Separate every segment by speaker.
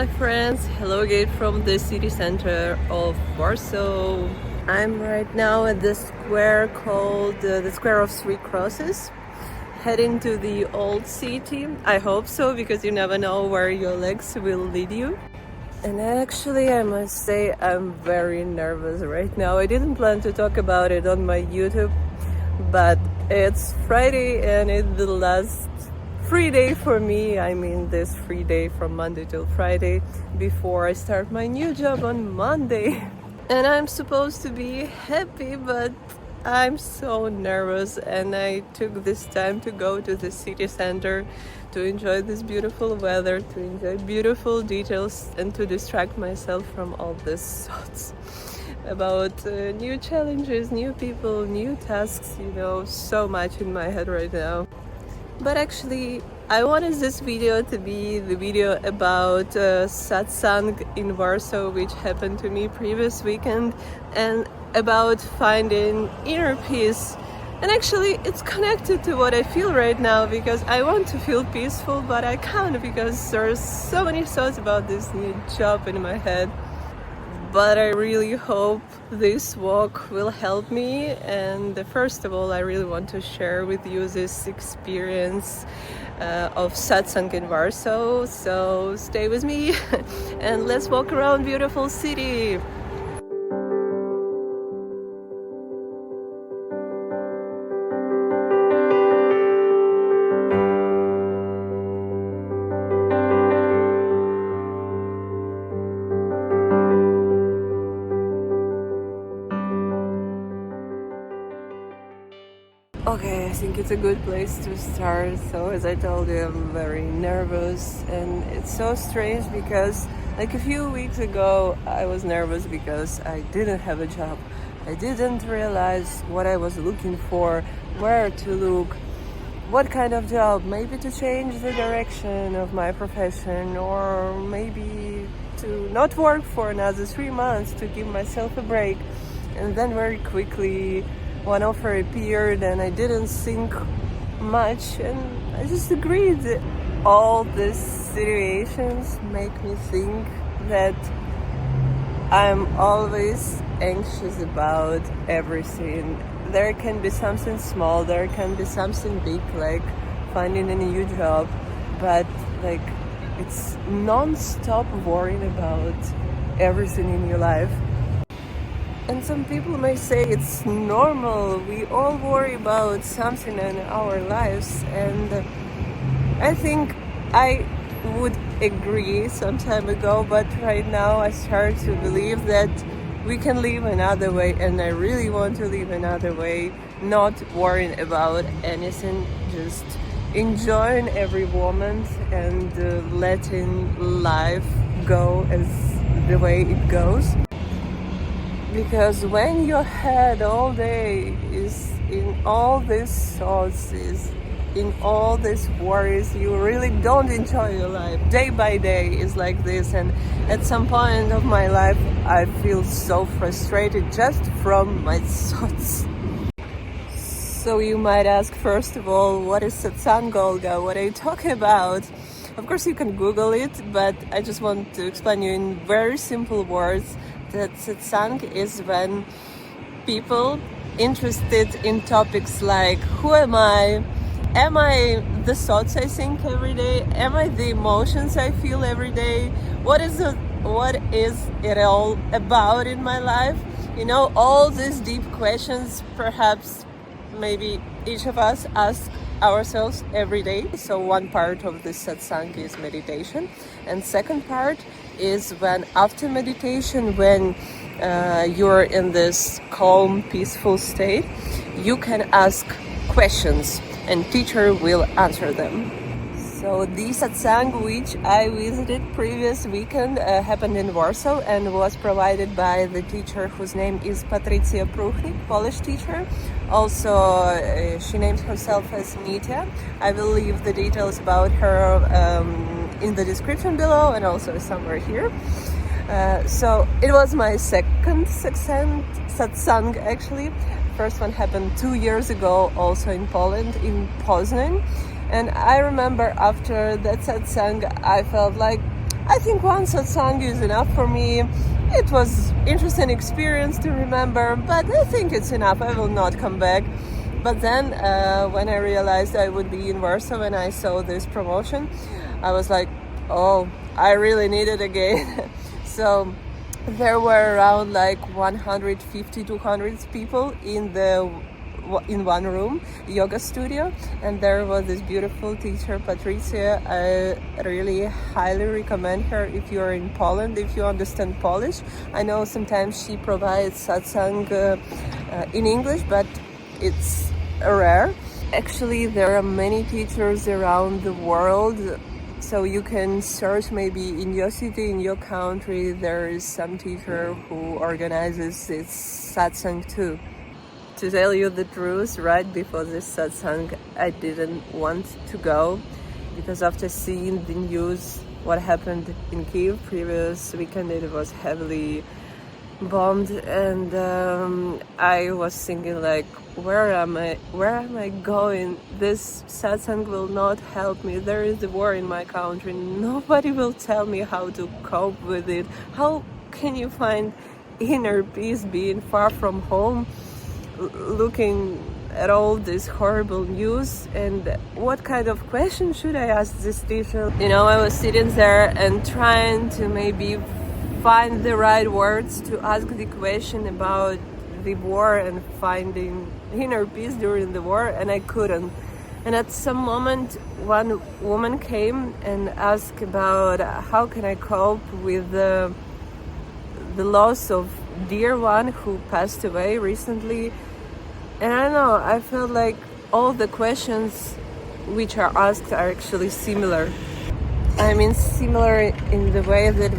Speaker 1: my friends, hello again from the city center of Warsaw. I'm right now at the square called the Square of Three Crosses, heading to the old city. I hope so, because you never know where your legs will lead you. And actually, I must say, I'm very nervous right now. I didn't plan to talk about it on my YouTube, but it's Friday and it's the last free day for me. I mean, this free day from Monday till Friday before I start my new job on Monday. And I'm supposed to be happy, but I'm so nervous, and I took this time to go to the city center to enjoy this beautiful weather, to enjoy beautiful details, and to distract myself from all these thoughts about new challenges, new people, new tasks, so much in my head right now. But actually, I wanted this video to be the video about Satsang in Warsaw, which happened to me previous weekend, and about finding inner peace. And actually, it's connected to what I feel right now, because I want to feel peaceful, but I can't, because there's so many thoughts about this new job in my head. But I really hope this walk will help me, and first of all, I really want to share with you this experience of Satsang in Warsaw. So stay with me and let's walk around beautiful city. Okay, I think it's a good place to start. So as I told you, I'm very nervous, and it's so strange because like a few weeks ago I was nervous because I didn't have a job. I didn't realize what I was looking for, where to look, what kind of job, maybe to change the direction of my profession, or maybe to not work for another 3 months to give myself a break. And then very quickly one offer appeared, and I didn't think much, and I just agreed. All these situations make me think that I'm always anxious about everything. There can be something small, there can be something big, like finding a new job, but like it's non-stop worrying about everything in your life. And some people may say it's normal, we all worry about something in our lives, and I think I would agree some time ago, but right now I start to believe that we can live another way, and I really want to live another way, not worrying about anything, just enjoying every moment and letting life go as the way it goes. Because when your head all day is in all these thoughts, is in all these worries, you really don't enjoy your life. Day by day is like this, and at some point of my life I feel so frustrated just from my thoughts. So you might ask, first of all, what is Satsang, Olga? What are you talking about? Of course you can Google it, but I just want to explain you in very simple words that Satsang is when people interested in topics like who am I the thoughts I think every day, am I the emotions I feel every day, what is it all about in my life, all these deep questions. Perhaps maybe each of us ask ourselves every day. So one part of this satsang is meditation, and second part is when after meditation, when you're in this calm, peaceful state, you can ask questions and teacher will answer them. So the satsang which I visited previous weekend happened in Warsaw and was provided by the teacher whose name is Patrycja Pruchnik, Polish teacher. Also, she names herself as Nitya. I will leave the details about her in the description below and also somewhere here. So it was my second satsang actually. First one happened 2 years ago, also in Poland, in Poznań. And I remember after that satsang, I felt like I think one satsang is enough for me. It was interesting experience to remember, but I think it's enough. I will not come back. But then when I realized I would be in Warsaw and I saw this promotion, I was like, oh, I really need it again. So there were around like 150, 200 people in one room, yoga studio, and there was this beautiful teacher, Patrycja. I really highly recommend her if you're in Poland, if you understand Polish. I know sometimes she provides satsang in English, but it's rare. Actually, there are many teachers around the world, so you can search maybe in your city, in your country, there is some teacher who organizes this satsang too. To tell you the truth, right before this satsang, I didn't want to go because after seeing the news, what happened in Kyiv previous weekend, it was heavily bombed, and I was thinking like, where am I going? This satsang will not help me. There is a war in my country. Nobody will tell me how to cope with it. How can you find inner peace being far from home, looking at all this horrible news? And what kind of question should I ask this teacher? You know, I was sitting there and trying to maybe find the right words to ask the question about the war and finding inner peace during the war, and I couldn't. And at some moment, one woman came and asked about how can I cope with the loss of dear one who passed away recently. And I don't know, I felt like all the questions which are asked are actually similar. I mean, similar in the way that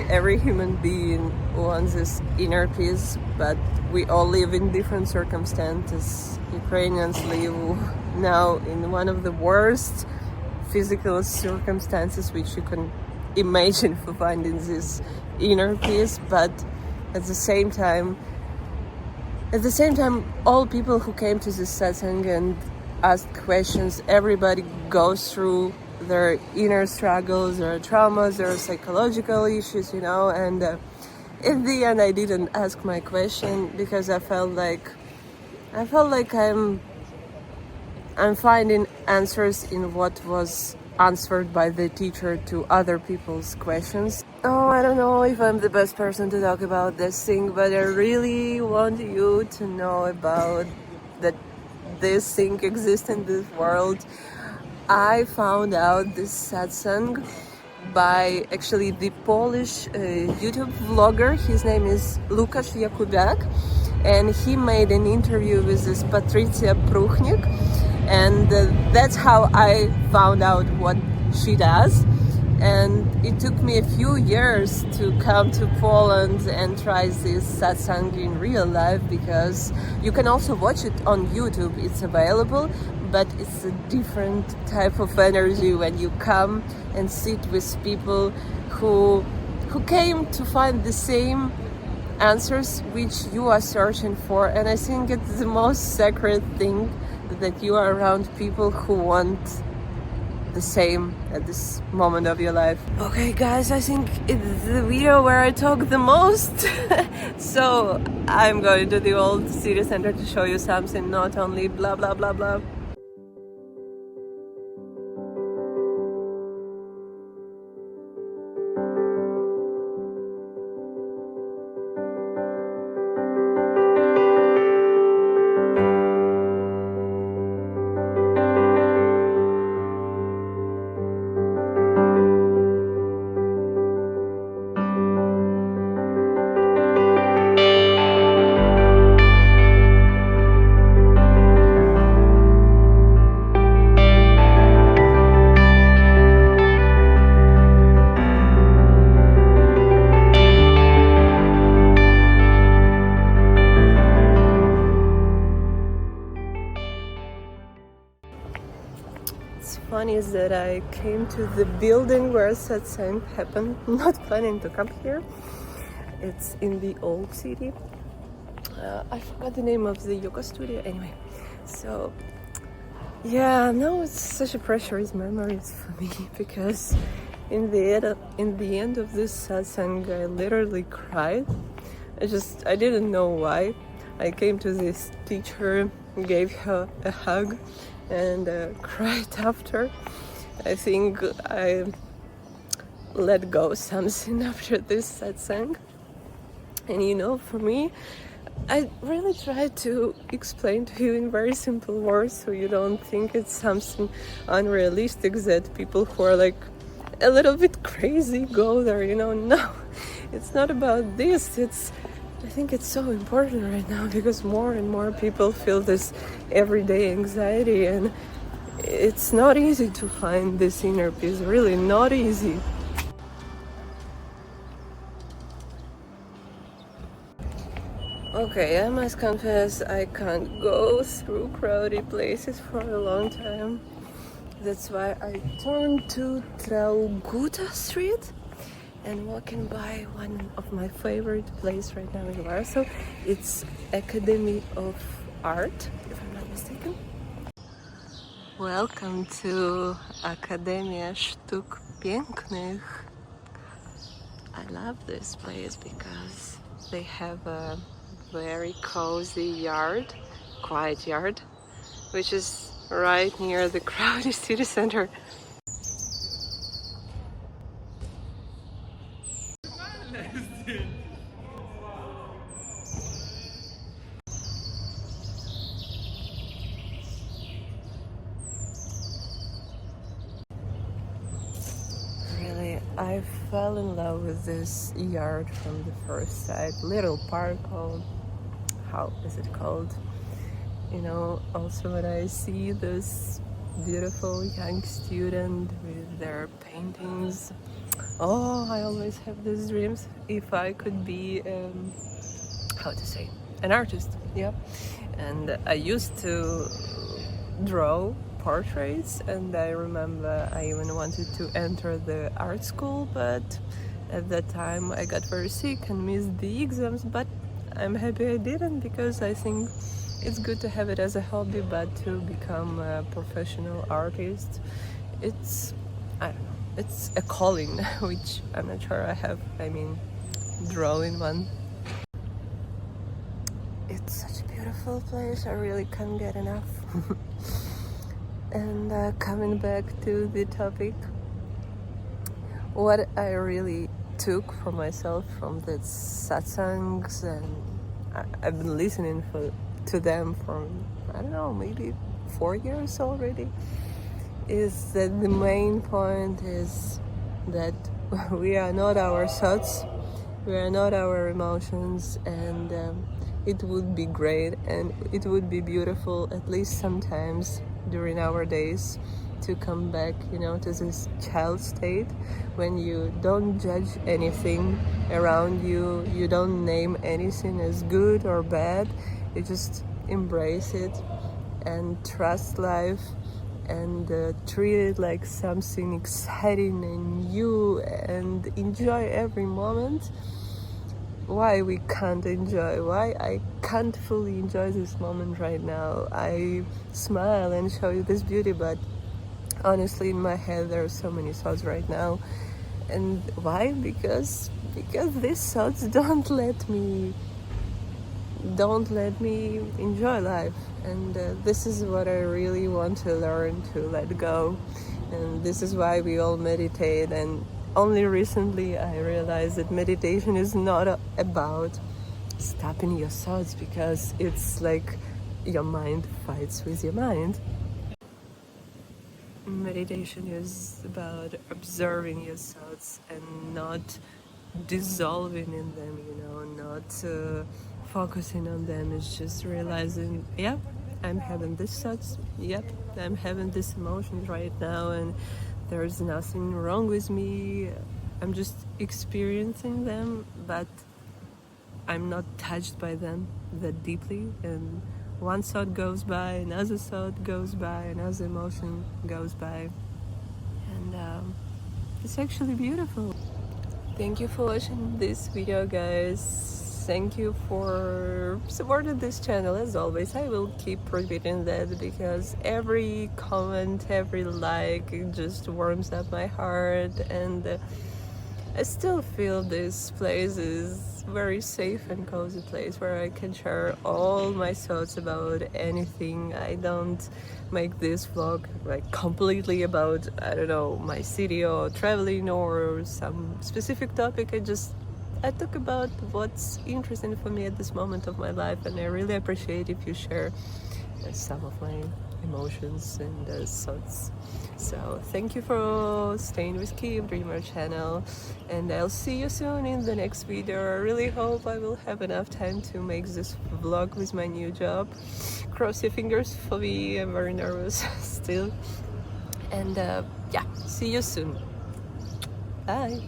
Speaker 1: every human being wants this inner peace, but we all live in different circumstances. Ukrainians live now in one of the worst physical circumstances which you can imagine for finding this inner peace, but at the same time, all people who came to this satsang and asked questions, everybody goes through their inner struggles, their traumas, their psychological issues, you know, and in the end I didn't ask my question because I felt like I'm finding answers in what was answered by the teacher to other people's questions. Oh, I don't know if I'm the best person to talk about this thing, but I really want you to know about that this thing exists in this world. I found out this satsang by actually the Polish YouTube vlogger. His name is Łukasz Jakubiak, and he made an interview with this Patrycja Pruchnik, and that's how I found out what she does. And it took me a few years to come to Poland and try this satsang in real life, because you can also watch it on YouTube, it's available, but it's a different type of energy when you come and sit with people who came to find the same answers which you are searching for. And I think it's the most sacred thing that you are around people who want the same at this moment of your life. Okay guys, I think it's the video where I talk the most. So I'm going to the old city center to show you something, not only blah blah blah blah. Funny is that I came to the building where Satsang happened, not planning to come here. It's in the old city. I forgot the name of the yoga studio. Anyway, so yeah, now it's such a precious memories for me, because In the end of this satsang, I literally cried. I didn't know why. I came to this teacher, gave her a hug, and cried after. I think I let go something after this satsang. And you know, for me, I really try to explain to you in very simple words so you don't think it's something unrealistic that people who are like a little bit crazy go there, you know. No, it's not about this. I think it's so important right now because more and more people feel this everyday anxiety, and it's not easy to find this inner peace, really not easy. Okay, I must confess I can't go through crowded places for a long time. That's why I turned to Trauguta Street and walking by one of my favorite places right now in Warsaw. It's Academy of Art, if I'm not mistaken. Welcome to Akademia Sztuk Pięknych. I love this place because they have a very cozy yard, quiet yard, which is right near the crowded city center. Really, I fell in love with this yard from the first sight. Little park called, how is it called? You know, also when I see this beautiful young student with their paintings, oh, I always have these dreams. If I could be, how to say, an artist, yeah. And I used to draw portraits, and I remember I even wanted to enter the art school, but at that time I got very sick and missed the exams, but I'm happy I didn't because I think it's good to have it as a hobby, but to become a professional artist, it's, I don't know, it's a calling, which I'm not sure I have, I mean, drawing one. It's such a beautiful place, I really can't get enough. And coming back to the topic, what I really took for myself from the satsangs, and I've been listening to them for, I don't know, maybe 4 years already, is that the main point is that we are not our thoughts, we are not our emotions, and it would be great and it would be beautiful, at least sometimes during our days, to come back, you know, to this child state when you don't judge anything around you, you don't name anything as good or bad, you just embrace it and trust life and treat it like something exciting and new and enjoy every moment. Why we can't enjoy, why I can't fully enjoy this moment right now. I smile and show you this beauty, but honestly in my head there are so many thoughts right now. And why? Because these thoughts don't let me enjoy life. And this is what I really want to learn to let go. And this is why we all meditate. And only recently I realized that meditation is not about stopping your thoughts, because it's like your mind fights with your mind. Meditation is about observing your thoughts and not dissolving in them, you know, not focusing on them. It's just realizing, yep, I'm having this thoughts, yep, I'm having this emotions right now, and there's nothing wrong with me. I'm just experiencing them, but I'm not touched by them that deeply. And one thought goes by, another thought goes by, another emotion goes by. And it's actually beautiful. Thank you for watching this video, guys. thank you for supporting this channel. As always, I will keep repeating that because every comment, every like, it just warms up my heart, and I still feel this place is very safe and cozy place where I can share all my thoughts about anything. I don't make this vlog like completely about, I don't know, my city or traveling or some specific topic. I talk about what's interesting for me at this moment of my life, and I really appreciate if you share some of my emotions and thoughts. So thank you for staying with Kiev Dreamer channel, and I'll see you soon in the next video. I really hope I will have enough time to make this vlog with my new job. Cross your fingers for me, I'm very nervous still. And yeah, see you soon. Bye.